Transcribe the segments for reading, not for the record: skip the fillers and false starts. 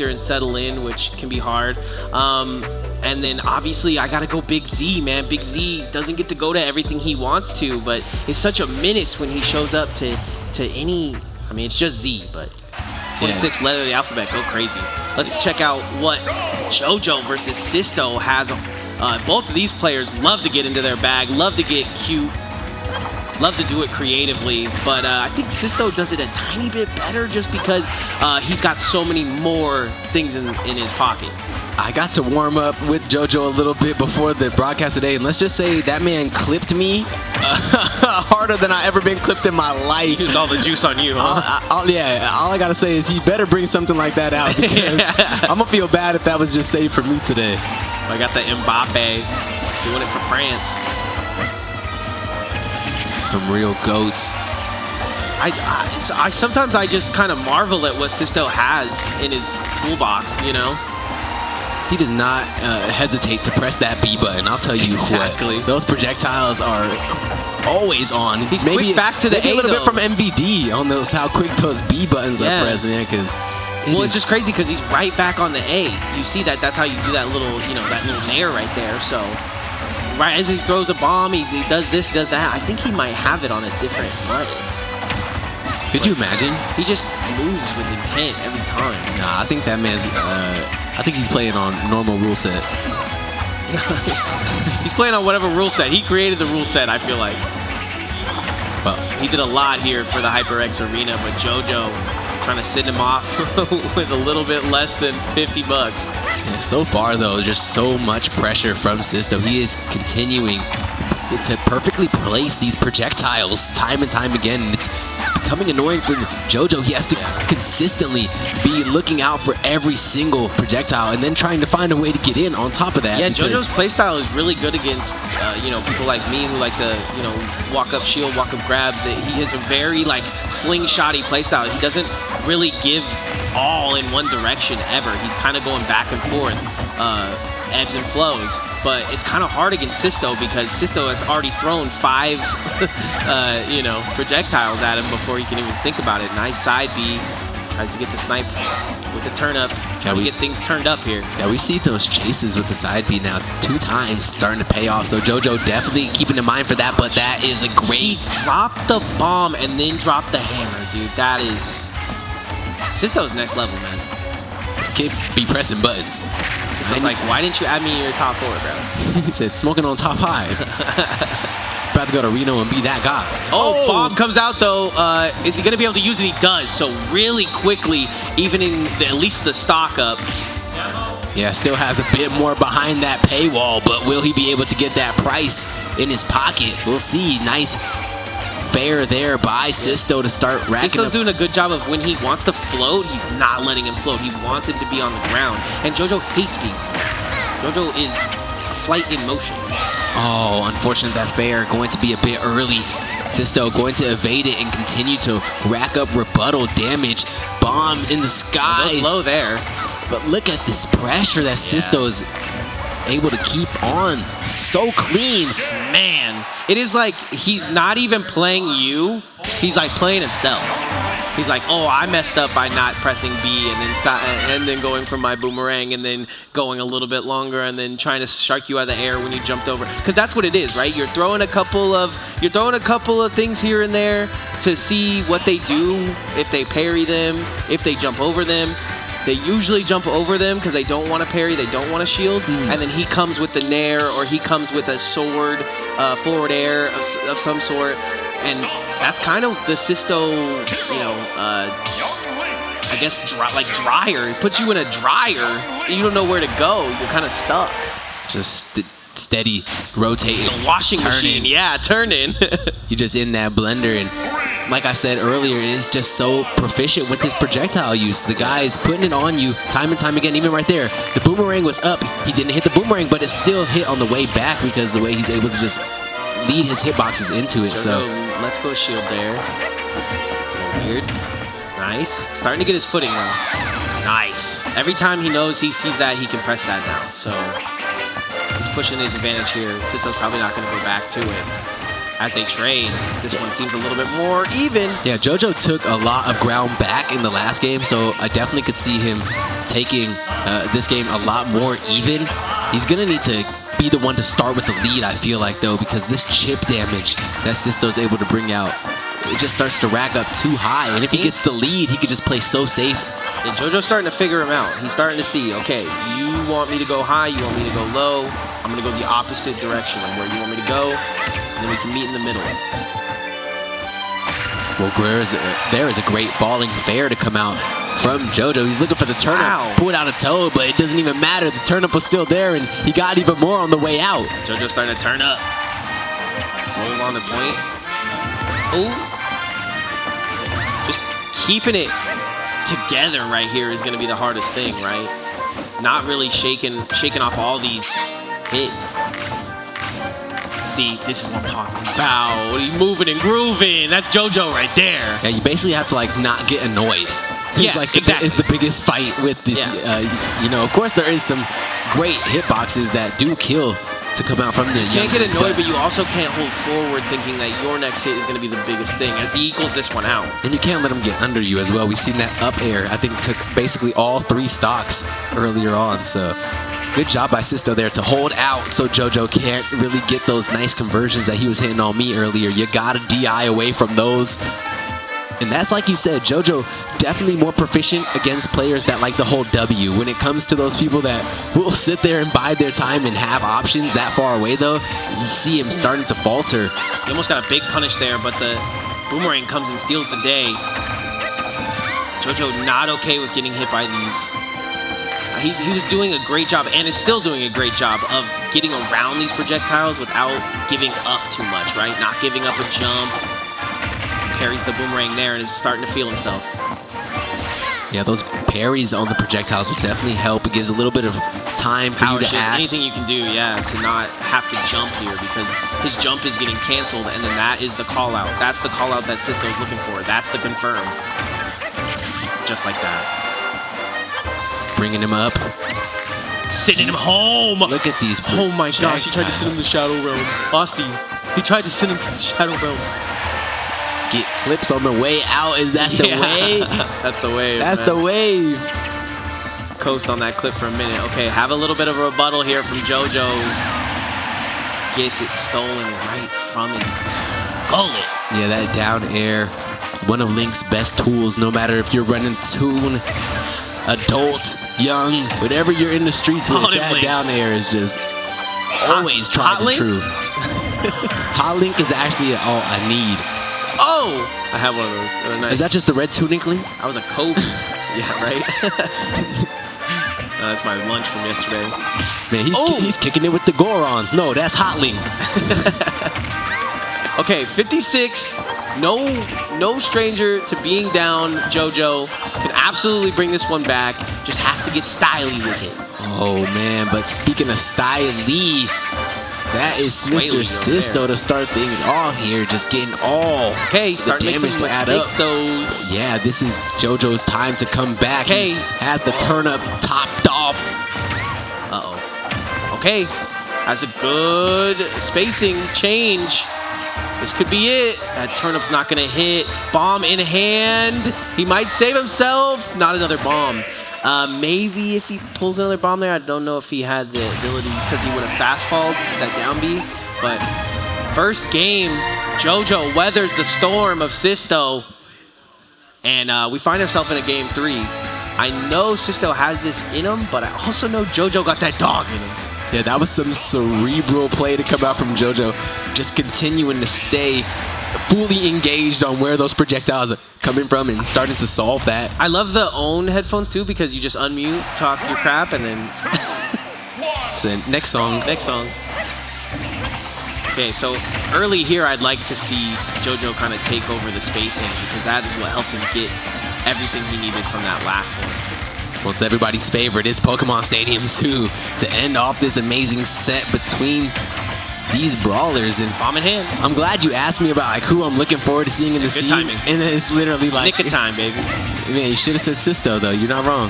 and settle in, which can be hard. And then obviously I gotta go Big Z, man. Big Z doesn't get to go to everything he wants to, but it's such a menace when he shows up to any, I mean, it's just Z, but 26 letter of the alphabet, go crazy. Let's check out what JoJo versus Scisto has. Both of these players love to get into their bag, love to get cute, love to do it creatively, but I think Scisto does it a tiny bit better just because he's got so many more things in his pocket. I got to warm up with JoJo a little bit before the broadcast today, and let's just say that man clipped me harder than I ever been clipped in my life. He used all the juice on you, huh? Yeah, all I gotta say is he better bring something like that out, because I'm gonna feel bad if that was just saved for me today. I got the Mbappe doing it for France. Some real goats. I sometimes I just kind of marvel at what Scisto has in his toolbox, you know? He does not hesitate to press that B button. I'll tell you what. Those projectiles are always on. He's maybe quick back to the A, a little bit from MVD on those, how quick those B buttons are pressing. Because it's just crazy because he's right back on the A. You see that? That's how you do that little, you know, that little nair right there. So right as he throws a bomb, he does this, he does that. I think he might have it on a different button. Could you imagine? He just moves with intent every time. Nah, I think that man's. I think he's playing on normal rule set. He's playing on whatever rule set. He created the rule set, I feel like. Well, he did a lot here for the HyperX Arena, but JoJo trying to send him off with a little bit less than 50 bucks. Yeah, so far, though, just so much pressure from Scisto. He is continuing to perfectly place these projectiles time and time again, and it's becoming annoying for JoJo. He has to consistently be looking out for every single projectile and then trying to find a way to get in on top of that. Yeah, JoJo's playstyle is really good against you know, people like me who like to, you know, walk up shield, walk up grab. He has a very like slingshotty playstyle. He doesn't really give all in one direction ever. He's kind of going back and forth, ebbs and flows. But it's kind of hard against Scisto because Scisto has already thrown 5 you know, projectiles at him before he can even think about it. Nice side B. Tries to get the snipe with the turn up. Trying to get things turned up here. Yeah, we see those chases with the side B now 2 times starting to pay off. So JoJo definitely keeping in mind for that, but that is a great... He dropped the bomb and then dropped the hammer, dude. That is... Scisto's next level, man. Can't be pressing buttons. I was like, why didn't you add me in your top 4, bro? He said, smoking on top 5. About to go to Reno and be that guy. Oh, bomb comes out, though. Is he going to be able to use it? He does. So really quickly, even in at least the stock up. Yeah, still has a bit more behind that paywall, but will he be able to get that price in his pocket? We'll see. Nice fair there by Scisto to start racking Sisto's up. doing a good job of when he wants to float, he's not letting him float. He wants him to be on the ground. And JoJo hates being JoJo is a flight in motion. Oh, unfortunate that fair going to be a bit early. Scisto going to evade it and continue to rack up rebuttal damage. Bomb in the skies. Goes low there. But look at this pressure that Scisto is able to keep on so clean. Man, it is like he's not even playing you. He's like playing himself. He's like, oh, I messed up by not pressing B and then going for my boomerang and then going a little bit longer and then trying to shark you out of the air when you jumped over. Because that's what it is, right? You're throwing a couple of things here and there to see what they do, if they parry them, if they jump over them. They usually jump over them because they don't want to parry, they don't want to shield, and then he comes with the nair or he comes with a sword, forward air of some sort, and that's kind of the Scisto, you know, I guess dryer. It puts you in a dryer. You don't know where to go. You're kind of stuck. Just steady rotating. The washing machine, yeah, turning. You're just in that blender, and like I said earlier, is just so proficient with his projectile use. The guy is putting it on you time and time again. Even right there, the boomerang was up. He didn't hit the boomerang, but it still hit on the way back because the way he's able to just lead his hitboxes into it. So let's go shield there. Weird. Nice. Starting to get his footing now. Nice. Every time he knows he sees that, he can press that now. So he's pushing his advantage here. Scisto's probably not going to go back to it. as they trade. This one seems a little bit more even. Yeah, JoJo took a lot of ground back in the last game, so I definitely could see him taking this game a lot more even. He's going to need to be the one to start with the lead, I feel like, though, because this chip damage that Scisto's able to bring out, it just starts to rack up too high. And if he gets the lead, he could just play so safe. And JoJo's starting to figure him out. He's starting to see, okay, you want me to go high, you want me to go low. I'm going to go the opposite direction of where you want me to go, and then we can meet in the middle. Well, there is a great falling fair to come out from JoJo. He's looking for the turnip. Wow. Pulled out a toe, but it doesn't even matter. The turnip was still there, and he got even more on the way out. JoJo's starting to turn up. Rolls on the point. Oh. Just keeping it together right here is going to be the hardest thing, right? Not really shaking off all these hits. See, this is what I'm talking about. He's moving and grooving. That's JoJo right there. Yeah, you basically have to like not get annoyed. It's Yeah, like exactly. is the biggest fight with this. Yeah. You know, of course there is some great hitboxes that do kill to come out from the. You can't get annoyed, but you also can't hold forward thinking that your next hit is going to be the biggest thing as he equals this one out. And you can't let him get under you as well. We've seen that up air. I think took basically all 3 stocks earlier on. So good job by Scisto there to hold out so JoJo can't really get those nice conversions that he was hitting on me earlier. You got to DI away from those. And that's like you said, JoJo definitely more proficient against players that like to hold W. When it comes to those people that will sit there and bide their time and have options that far away, though, you see him starting to falter. He almost got a big punish there, but the boomerang comes and steals the day. JoJo not okay with getting hit by these. He was doing a great job, and is still doing a great job, of getting around these projectiles without giving up too much, right? Not giving up a jump. Parries the boomerang there and is starting to feel himself. Yeah, those parries on the projectiles will definitely help. It gives a little bit of time for you to act. Anything you can do, yeah, to not have to jump here, because his jump is getting canceled, and then that is the call out. That's the call out that Scisto is looking for. That's the confirm. Just like that. Bringing him up. Sending him home. Look at these. Oh my gosh, he tried to send him to the Shadow Realm. Asti, he tried to send him to the Shadow Realm. Get clips on the way out. Is that the way? That's the wave. That's man. the wave. Coast on that clip for a minute. Okay, have a little bit of a rebuttal here from JoJo. Gets it stolen right from his gullet. Yeah, that down air, one of Link's best tools, no matter if you're running Toon, adult, young, whatever you're in the streets with, that down air is just always tried and true. Hot Link is actually all I need. Oh! I have one of those. They're nice. Is that just the red tunic Link? I was a Kobe. Yeah, right? That's my lunch from yesterday. Man, he's kicking it with the Gorons. No, that's Hot Link. Okay, 56. No stranger to being down. JoJo can absolutely bring this one back. Just has to get styly with it. Oh, man. But speaking of styly, that is Mr. Scisto to start things off here. Just getting all the damage to add up. So yeah, this is JoJo's time to come back. Okay. He has the turnip topped off. Uh-oh. Okay. That's a good spacing change. This could be it. That turnip's not going to hit. Bomb in hand. He might save himself. Not another bomb. Maybe if he pulls another bomb there, I don't know if he had the ability, because he would have fast-falled that down B. But first game, JoJo weathers the storm of Scisto. And we find ourselves in a game 3. I know Scisto has this in him, but I also know JoJo got that dog in him. Yeah, that was some cerebral play to come out from JoJo. Just continuing to stay fully engaged on where those projectiles are coming from and starting to solve that. I love the own headphones too, because you just unmute, talk your crap, and then... So next song. Next song. Okay, so early here, I'd like to see JoJo kind of take over the spacing, because that is what helped him get everything he needed from that last one. Well, it's everybody's favorite. It's Pokemon Stadium 2 to end off this amazing set between these brawlers. And bomb in hand. I'm glad you asked me about like who I'm looking forward to seeing in the scene. Timing. And it's literally like nick of time, baby. Man, you should have said Scisto though. You're not wrong.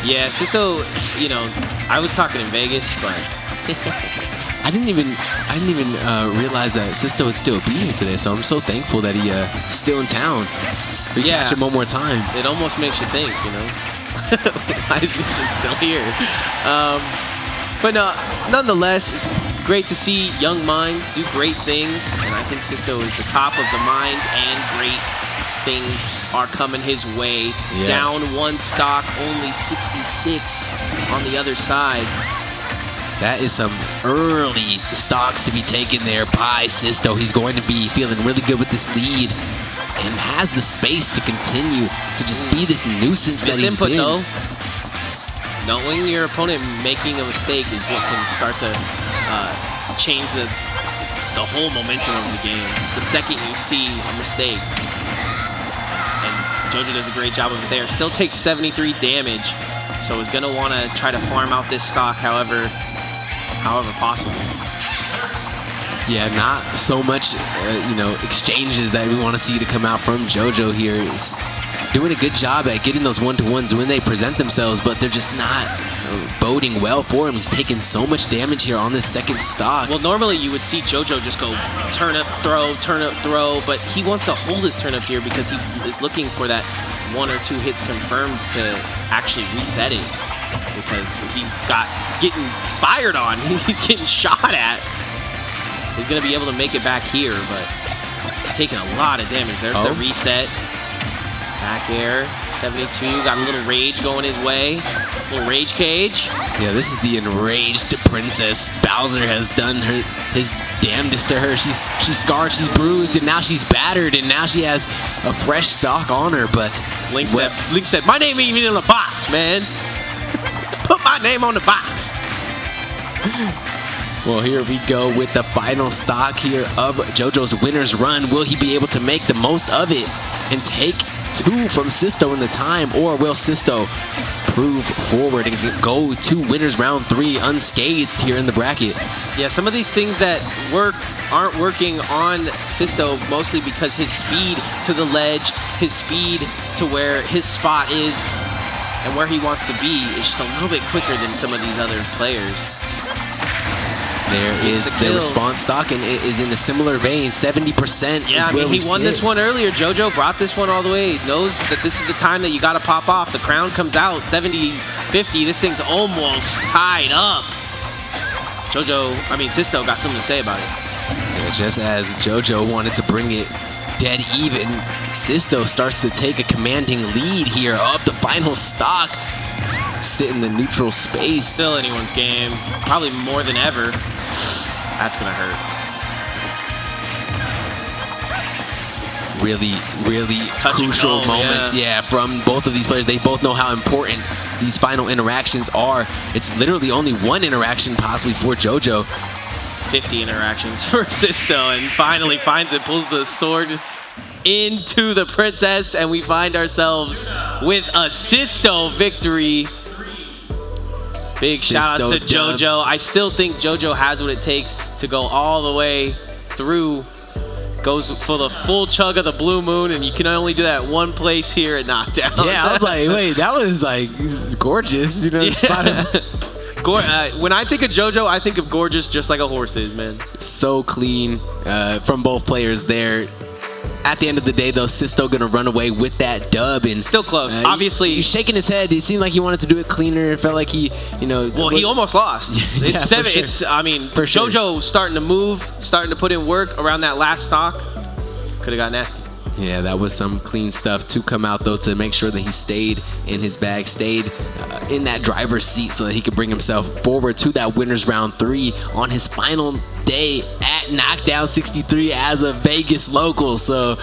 Yeah, Scisto, you know, I was talking in Vegas, but I I didn't even realize that Scisto would still be here today. So I'm so thankful that he still in town. We catch him one more time. It almost makes you think, you know, why is Ninja still here? But no, nonetheless, it's great to see young minds do great things, and I think Scisto is the top of the minds, and great things are coming his way. Yeah. Down one stock, only 66 on the other side. That is some early stocks to be taken there by Scisto. He's going to be feeling really good with this lead and has the space to continue to just be this nuisance that he's been. Though. Knowing your opponent making a mistake is what can start to change the whole momentum of the game. The second you see a mistake, and JoJo does a great job of it there. Still takes 73 damage, so is going to want to try to farm out this stock however possible. Yeah, not so much, exchanges that we want to see to come out from JoJo here. He's doing a good job at getting those one-to-ones when they present themselves, but they're just not boding well for him. He's taking so much damage here on this second stock. Well, normally you would see JoJo just go turn up, throw, but he wants to hold his turn up here because he is looking for that 1 or 2 hits confirms to actually reset it, because he's got getting fired on. He's getting shot at. He's going to be able to make it back here, but he's taking a lot of damage. There's the reset. Back air, 72. Got a little rage going his way. Little rage cage. Yeah, this is the enraged princess. Bowser has done his damnedest to her. She's scarred, she's bruised, and now she's battered, and now she has a fresh stock on her. But Link said, my name ain't even in the box, man. Put my name on the box. Well, here we go with the final stock here of JoJo's winner's run. Will he be able to make the most of it and take 2 from Scisto in the time, or will Scisto prove forward and go to winners round 3 unscathed here in the bracket? Yeah, some of these things that aren't working on Scisto, mostly because his speed to the ledge, his speed to where his spot is and where he wants to be is just a little bit quicker than some of these other players. There is the response stock, and it is in a similar vein. 70% yeah, is where he won this one earlier. JoJo brought this one all the way. Knows that this is the time that you got to pop off. The crown comes out, 70-50. This thing's almost tied up. Scisto got something to say about it. Yeah, just as JoJo wanted to bring it dead even, Scisto starts to take a commanding lead here of the final stock. Sit in the neutral space. Still anyone's game, probably more than ever. That's gonna hurt. Really crucial moments, from both of these players. They both know how important these final interactions are. It's literally only one interaction possibly for JoJo. 50 interactions for Scisto, and finally finds it, pulls the sword into the princess, and we find ourselves with a Scisto victory. Big shout outs to JoJo. I still think JoJo has what it takes to go all the way through. Goes for the full chug of the Blue Moon, and you can only do that one place here at Knockdown. Yeah, I was like, wait, that was like gorgeous. You know, when I think of JoJo, I think of gorgeous just like a horse is, man. So clean from both players there. At the end of the day, though, Scisto gonna run away with that dub, and still close. Obviously, he's shaking his head. It seemed like he wanted to do it cleaner. It felt like he, Well, he almost lost. It's 7. Sure. JoJo starting to move, starting to put in work around that last stock. Could have got nasty. Yeah, that was some clean stuff to come out, though, to make sure that he stayed in his bag, stayed in that driver's seat so that he could bring himself forward to that winners round 3 on his final day at Knockdown 63 as a Vegas local. So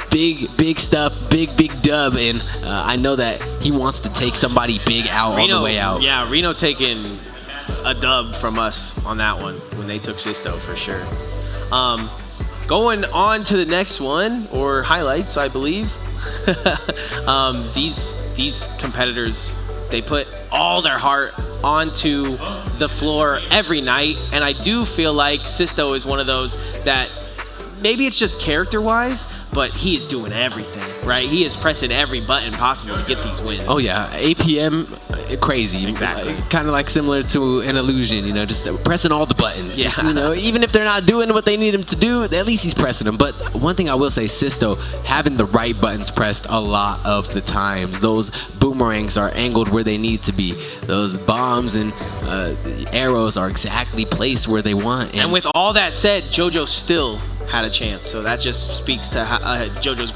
big stuff, big dub, and I know that he wants to take somebody big out on the way out. Yeah, Reno taking a dub from us on that one when they took Scisto for sure. Going on to the next one, or highlights, I believe. These competitors, they put all their heart onto the floor every night, and I do feel like Scisto is one of those that maybe it's just character-wise, but he is doing everything, right? He is pressing every button possible to get these wins. Oh yeah, APM, crazy. Exactly. Kind of like similar to an illusion, you know, just pressing all the buttons. Yeah. Just, you know, even if they're not doing what they need him to do, at least he's pressing them. But one thing I will say, Scisto having the right buttons pressed a lot of the times. Those boomerangs are angled where they need to be. Those bombs and arrows are exactly placed where they want. And with all that said, JoJo still had a chance. So that just speaks to JoJo's